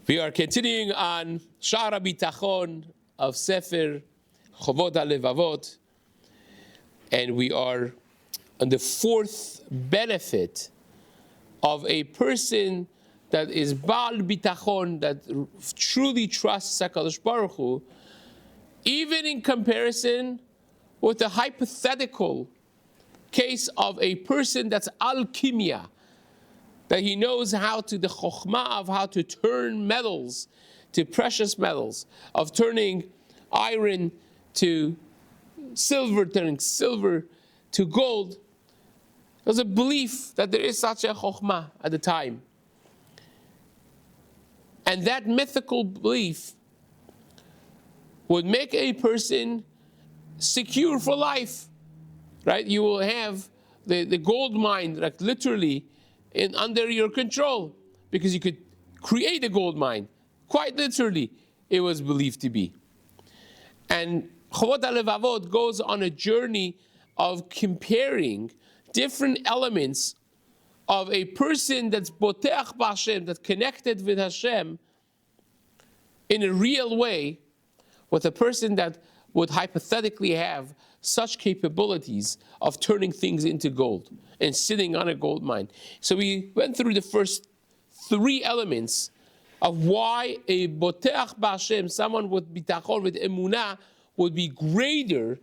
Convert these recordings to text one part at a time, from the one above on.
We are continuing on Sha'ar HaBitachon of Sefer Chovot HaLevavot, and we are on the fourth benefit of a person that is Baal Bitachon, that truly trusts HaKadosh Baruch Hu, even in comparison with the hypothetical case of a person that's alchemia, that he knows how to, the chokhmah of how to turn metals to precious metals, of turning iron to silver, turning silver to gold. There's a belief that there is such a chokhmah at the time. And that mythical belief would make a person secure for life, right? You will have the gold mine, like literally, under your control, because you could create a gold mine. Quite literally, it was believed to be. And Chovot HaLevavot goes on a journey of comparing different elements of a person that's boteach b'Hashem, that's connected with Hashem in a real way, with a person that would hypothetically have such capabilities of turning things into gold and sitting on a gold mine. So we went through the first three elements of why a boteach b'Hashem, someone with bitachon, with emunah, would be greater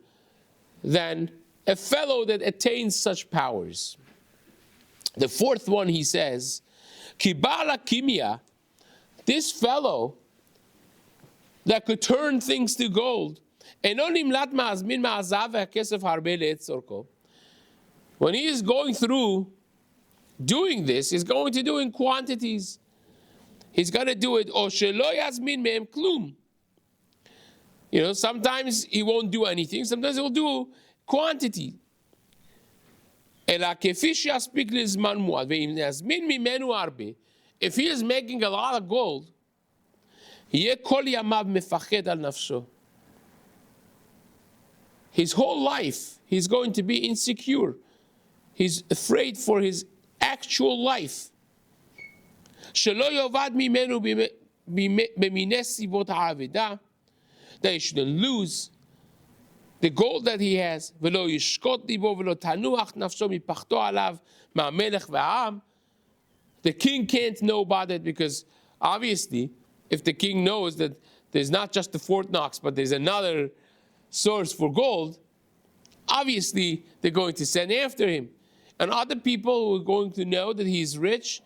than a fellow that attains such powers. The fourth one, he says, Ki ba'al hakimya, this fellow that could turn things to gold, when he is going through doing this, he's going to do in quantities. He's going to do it. You know, sometimes he won't do anything. Sometimes he'll do quantity. If he is making a lot of gold, his whole life, he's going to be insecure. He's afraid for his actual life. That he shouldn't lose the gold that he has. The king can't know about it, because obviously, if the king knows that there's not just the Fort Knox, but there's another source for gold, obviously they're going to send after him. And other people who are going to know that he's rich,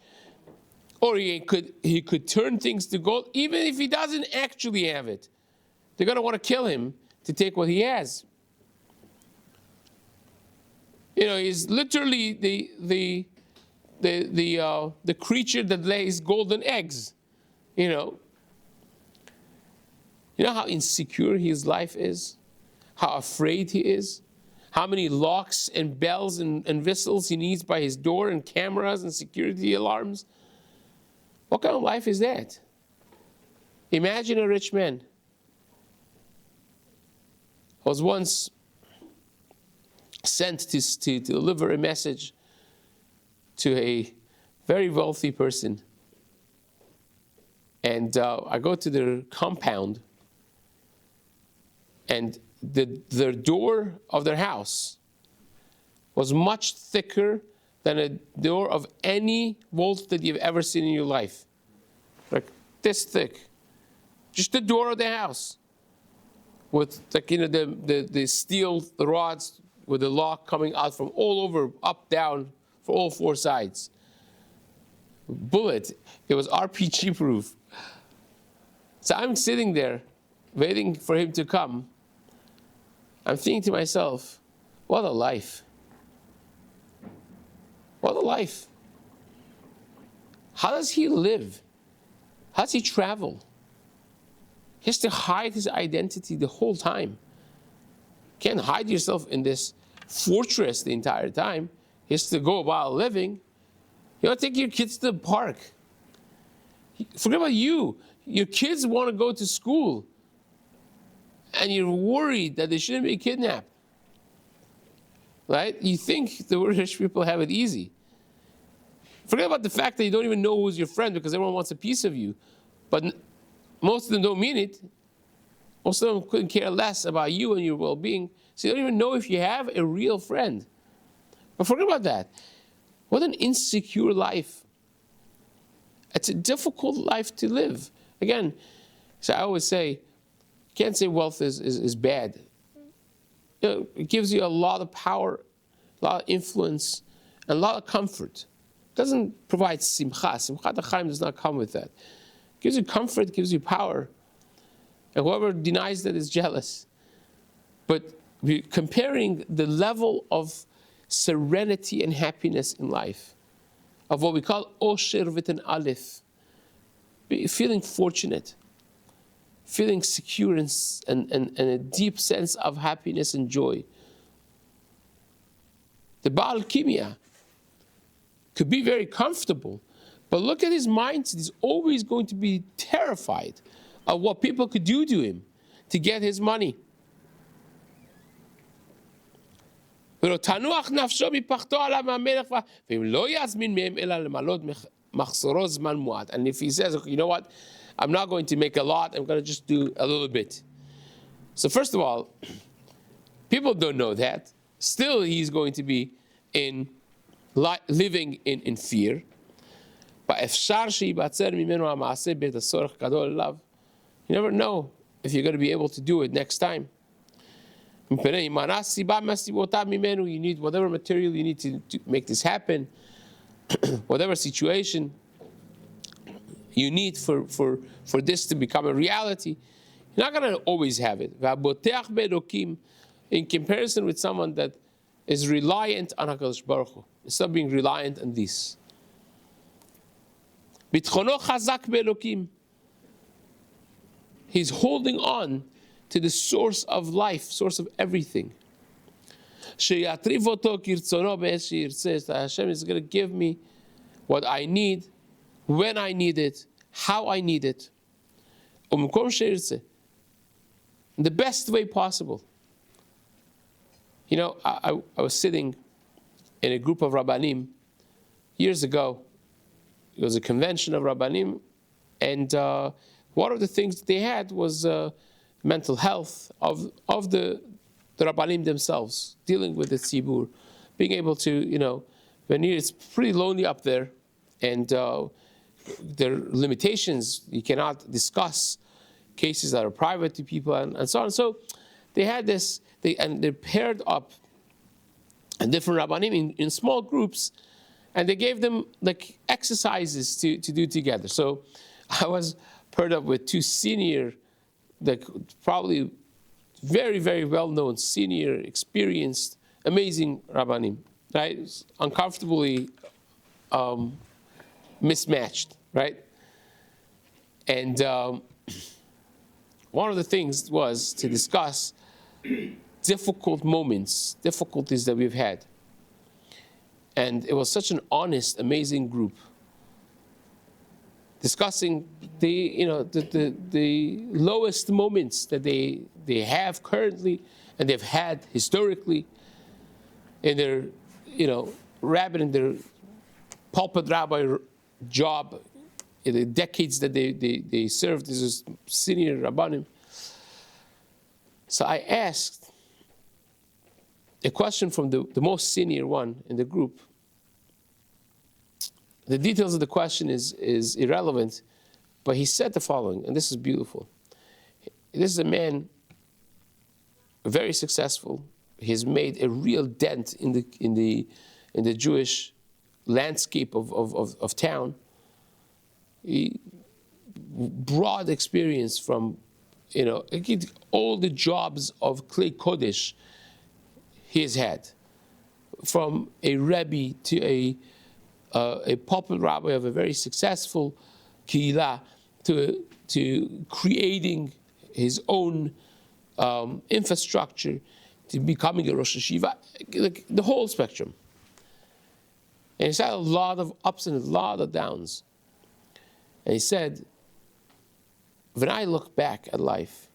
or he could turn things to gold, even if he doesn't actually have it. They're going to want to kill him to take what he has. You know, he's literally the creature that lays golden eggs. You know how insecure his life is? How afraid he is? How many locks and bells and whistles he needs by his door, and cameras and security alarms? What kind of life is that? Imagine a rich man. I was once sent to deliver a message to a very wealthy person. And I go to their compound, and the door of their house was much thicker than a door of any vault that you've ever seen in your life. Like this thick. Just the door of the house. With the steel, the rods with the lock coming out from all over, up, down, for all four sides. Bullet. It was RPG proof. So I'm sitting there, waiting for him to come. I'm thinking to myself, what a life. What a life. How does he live? How does he travel? He has to hide his identity the whole time. You can't hide yourself in this fortress the entire time. He has to go about living. You take your kids to the park. Forget about you. Your kids want to go to school, and you're worried that they shouldn't be kidnapped. Right? You think the rich people have it easy. Forget about the fact that you don't even know who's your friend, because everyone wants a piece of you. But most of them don't mean it. Most of them couldn't care less about you and your well-being. So you don't even know if you have a real friend. But forget about that. What an insecure life. It's a difficult life to live. Again, so I always say, you can't say wealth is bad. You know, it gives you a lot of power, a lot of influence, and a lot of comfort. It doesn't provide simcha. Simcha d'chaim does not come with that. It gives you comfort, gives you power. And whoever denies that is jealous. But comparing the level of serenity and happiness in life, of what we call osher with an aleph, feeling fortunate, feeling secure and a deep sense of happiness and joy. The Baal Kimya could be very comfortable, but look at his mindset. He's always going to be terrified of what people could do to him to get his money. You know what? And if he says, you know what, I'm not going to make a lot, I'm going to just do a little bit. So first of all, people don't know that. Still, he's going to be living in fear. You never know if you're going to be able to do it next time. You need whatever material you need to make this happen, whatever situation you need for this to become a reality. You're not going to always have it. In comparison with someone that is reliant on HaKadosh Baruch Hu, instead of being reliant on this. He's holding on to the source of life, source of everything. Hashem is going to give me what I need, when I need it, how I need it, in the best way possible. You know, I was sitting in a group of Rabbanim years ago. It was a convention of Rabbanim, and one of the things they had was mental health of the Rabbanim themselves, dealing with the tzibur, being able to, you know, when it's pretty lonely up there, and there are limitations. You cannot discuss cases that are private to people, and so on. So they had this, they're paired up, and different Rabbanim in small groups, and they gave them like exercises to do together. So I was paired up with two senior, like probably very, very well-known, senior, experienced, amazing Rabbanim, right? Uncomfortably mismatched, right? And one of the things was to discuss difficult moments, difficulties that we've had. And it was such an honest, amazing group, discussing the lowest moments that they have currently and they've had historically in their, in their pulpit rabbi job, in the decades that they served as senior rabbanim. So I asked a question from the most senior one in the group. The details of the question is irrelevant, but he said the following, and this is beautiful. This is a man, very successful. He's made a real dent in the Jewish landscape of town. Broad experience from, all the jobs of Klei Kodesh he has had, from a Rebbe to a pulpit rabbi of a very successful kehillah, to creating his own infrastructure, to becoming a Rosh Hashiva, like the whole spectrum. And he's had a lot of ups and a lot of downs. And he said, when I look back at life,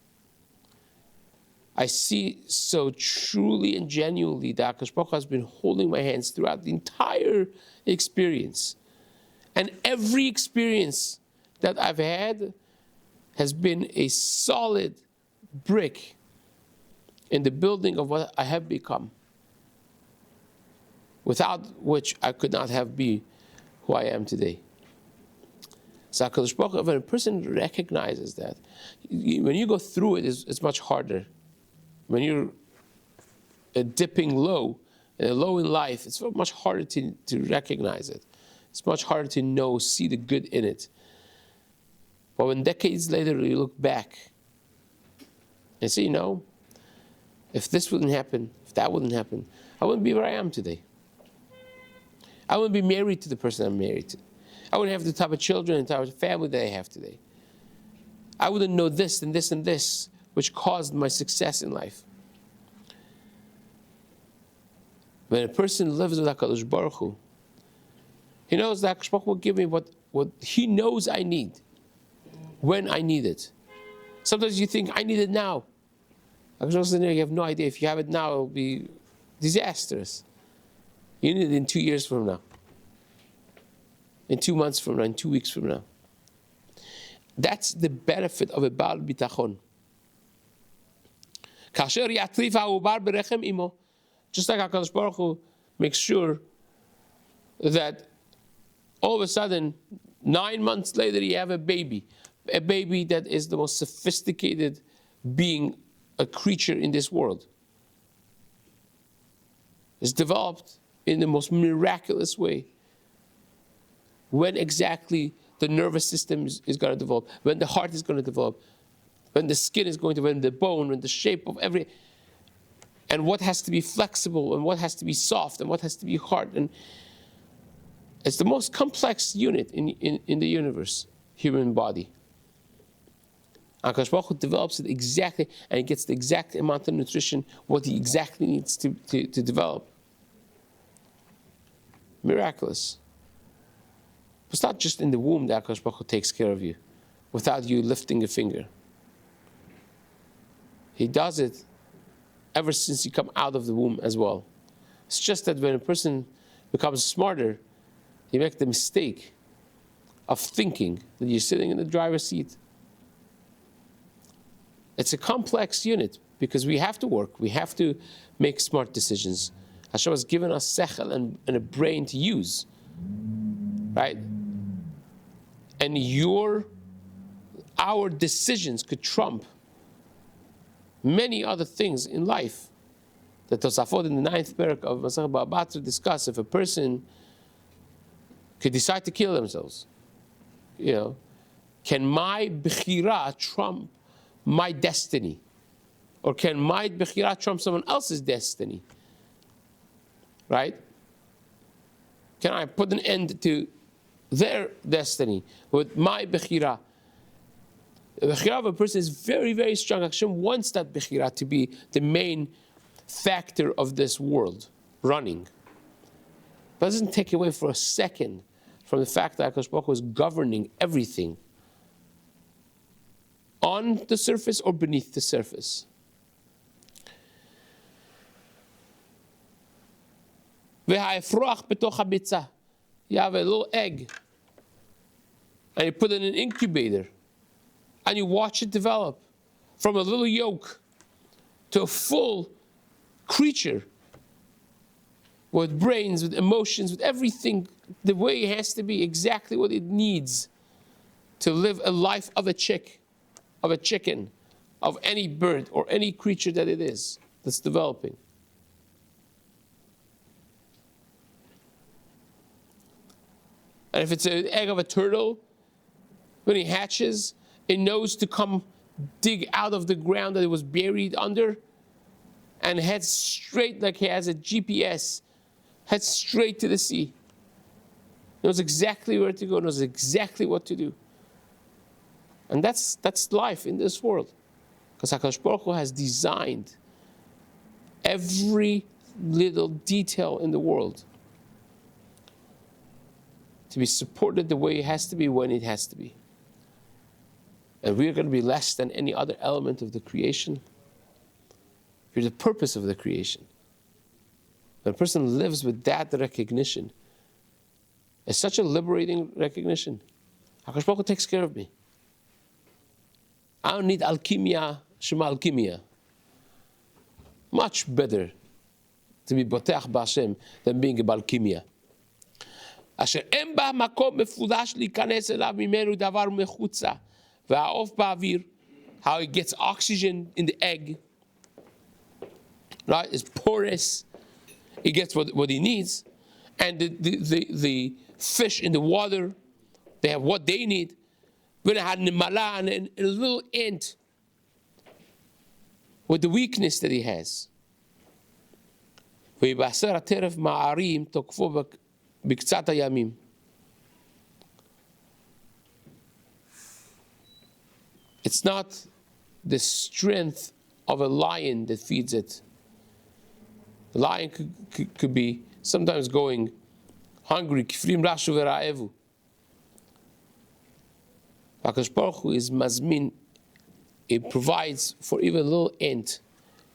I see so truly and genuinely that HaKadosh Baruch Hu has been holding my hands throughout the entire experience. And every experience that I've had has been a solid brick in the building of what I have become, without which I could not have been who I am today. So HaKadosh Baruch Hu, when a person recognizes that, when you go through it, it's much harder. When you're dipping low, low in life, it's much harder to recognize it. It's much harder to see the good in it. But when decades later you look back and say, if this wouldn't happen, if that wouldn't happen, I wouldn't be where I am today. I wouldn't be married to the person I'm married to. I wouldn't have the type of children and type of family that I have today. I wouldn't know this and this and this, which caused my success in life. When a person lives with HaKadosh Baruch Hu, he knows that HaKadosh Baruch Hu will give me what he knows I need, when I need it. Sometimes you think, I need it now. HaKadosh Baruch Hu says, you have no idea. If you have it now, it will be disastrous. You need it in 2 years from now, in 2 months from now, in 2 weeks from now. That's the benefit of a Baal Bitachon. Just like HaKadosh Baruch Hu makes sure that all of a sudden, 9 months later, you have a baby that is the most sophisticated being, a creature in this world. It's developed in the most miraculous way. When exactly the nervous system is going to develop, when the heart is going to develop, when the skin is going to, when the bone, when the shape of every, and what has to be flexible, and what has to be soft, and what has to be hard. And it's the most complex unit in the universe, human body. HaKadosh Baruch Hu develops it exactly, and he gets the exact amount of nutrition, what he exactly needs to develop. Miraculous. It's not just in the womb that HaKadosh Baruch Hu takes care of you, without you lifting a finger. He does it ever since you come out of the womb as well. It's just that when a person becomes smarter, you make the mistake of thinking that you're sitting in the driver's seat. It's a complex unit because we have to work, we have to make smart decisions. Hashem has given us sechel and a brain to use, right? And our decisions could trump many other things in life. The Tosafot in the 9th parak of Masechet Bava Batra discuss if a person could decide to kill themselves, can my bechira trump my destiny? Or can my bechira trump someone else's destiny? Right? Can I put an end to their destiny with my bechira? The bechira of a person is very, very strong. Hashem wants that bechira to be the main factor of this world running. But it doesn't take away for a second from the fact that HaKadosh Baruch Hu is governing everything on the surface or beneath the surface. You have a little egg, and you put it in an incubator, and you watch it develop from a little yolk to a full creature with brains, with emotions, with everything the way it has to be, exactly what it needs to live a life of a chicken, of any bird or any creature that it is that's developing. And if it's an egg of a turtle, when he hatches, it knows to come dig out of the ground that it was buried under and heads straight, like he has a GPS, heads straight to the sea. Knows exactly where to go, knows exactly what to do. And that's life in this world. Because HaKadosh Baruch Hu has designed every little detail in the world to be supported the way it has to be when it has to be. And we are going to be less than any other element of the creation. We're the purpose of the creation. When a person lives with that recognition, it's such a liberating recognition. HaKadosh Baruch Hu takes care of me. I don't need alchemia, shema alchemia. Much better to be botech b'Hashem than being a balchemia. אשר אין בה מקום מפודש להיכנס אליו ממנו דבר מחוצה, והעוף באוויר, how it gets oxygen in the egg, right? It's porous. It gets what he needs, and the fish in the water, they have what they need. When I had a little ant with the weakness that he has. ויבשר הטרף מערים תוקפו בקצת הימים. It's not the strength of a lion that feeds it. The lion could be sometimes going hungry. Kifrim rashu v'ra'evu. HaKadosh Baruch Hu is mazmin. It provides for even a little ant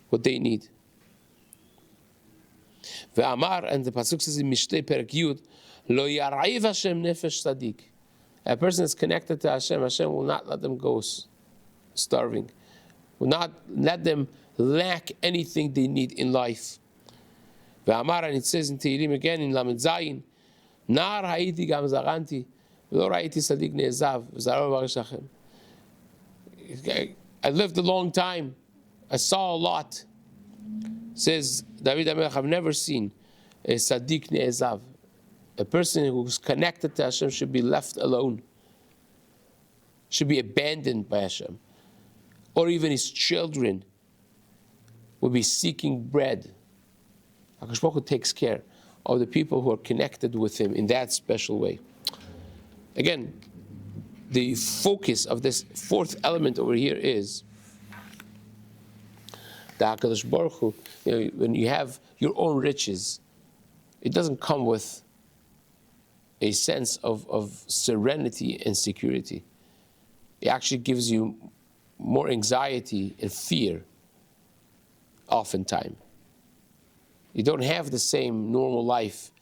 what they need. Ve'amar, and the pasuk says in Mishlei Perek Yud, lo yar'iv Hashem nefesh tzadik. A person that's connected to Hashem, Hashem will not let them go starving. Will not let them lack anything they need in life. Ve'amar, and it says in Tehillim again in Lamed Zayin, nar ha'iti gam zaganti, v'lo ra'iti tzadik ne'ezav, v'zaro b'arish Hashem. I lived a long time. I saw a lot. Says David HaMelech, I've never seen a Sadiq Ne'ezav. A person who's connected to Hashem should be left alone. Should be abandoned by Hashem. Or even his children will be seeking bread. HaKadosh Baruch Hu takes care of the people who are connected with him in that special way. Again, the focus of this fourth element over here is that HaKadosh Baruch Hu, when you have your own riches, it doesn't come with a sense of serenity and security. It actually gives you more anxiety and fear, oftentimes. You don't have the same normal life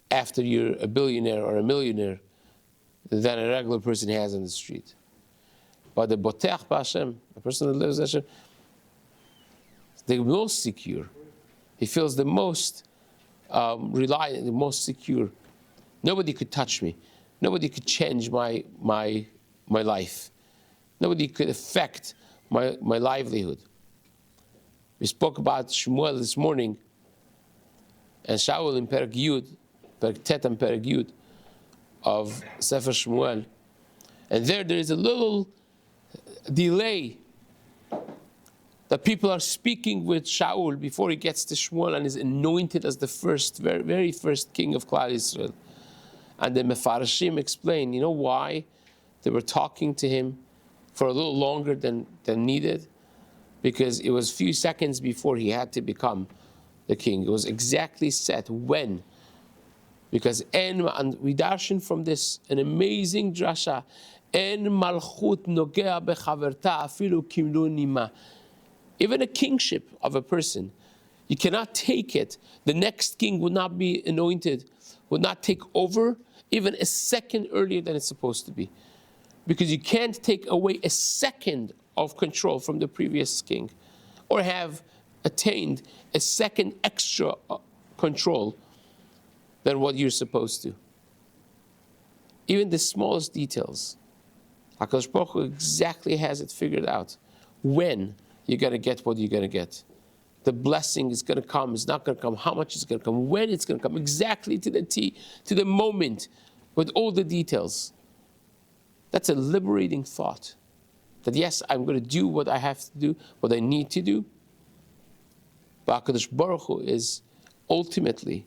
after you're a billionaire or a millionaire than a regular person has on the street. But the botech b'Hashem, a person that lives Hashem, the most secure. He feels the most reliant, the most secure. Nobody could touch me. Nobody could change my life. Nobody could affect my livelihood. We spoke about Shmuel this morning, and Shaul in Perek Yud, Perek Tet and Perek Yud of Sefer Shmuel. And there is a little delay that people are speaking with Shaul before he gets to Shmuel and is anointed as the first, very first king of Klal Yisrael. And the Mefarshim explain, you know why they were talking to him for a little longer than needed? Because it was a few seconds before he had to become the king. It was exactly set when. Because and we darshan from this an amazing drasha. En malchut nogea bechaverta afilu kimlu nima. Even a kingship of a person, you cannot take it. The next king would not be anointed, would not take over even a second earlier than it's supposed to be. Because you can't take away a second of control from the previous king or have attained a second extra control than what you're supposed to. Even the smallest details. HaKadosh Baruch Hu exactly has it figured out. When you're going to get what you're going to get. The blessing is going to come, it's not going to come, how much is going to come, when it's going to come, exactly to the T, to the moment, with all the details. That's a liberating thought. That yes, I'm going to do what I have to do, what I need to do. But HaKadosh Baruch Hu is ultimately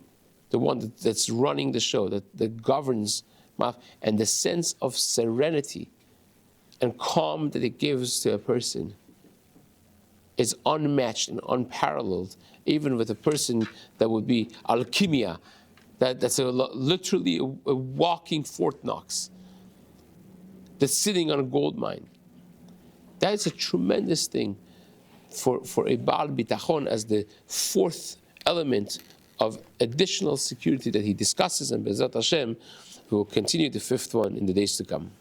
the one that's running the show, that governs, and the sense of serenity and calm that it gives to a person is unmatched and unparalleled, even with a person that would be alchemia, that's literally a walking Fort Knox, that's sitting on a gold mine. That is a tremendous thing for a Baal Bitachon as the fourth element of additional security that he discusses, and Be'ezrat Hashem, we will continue the fifth one in the days to come.